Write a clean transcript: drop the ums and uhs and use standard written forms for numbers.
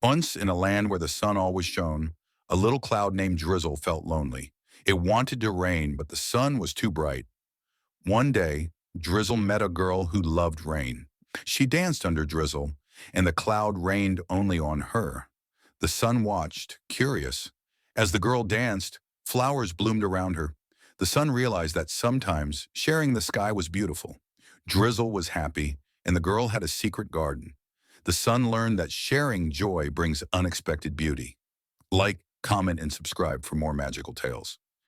Once, in a land where the sun always shone, a little cloud named Drizzle felt lonely. It wanted to rain, but the sun was too bright. One day, Drizzle met a girl who loved rain. She danced under Drizzle, and the cloud rained only on her. The sun watched, curious. As the girl danced, flowers bloomed around her. The sun realized that sometimes sharing the sky was beautiful. Drizzle was happy, and the girl had a secret garden. The sun learned that sharing joy brings unexpected beauty. Like, comment, and subscribe for more magical tales.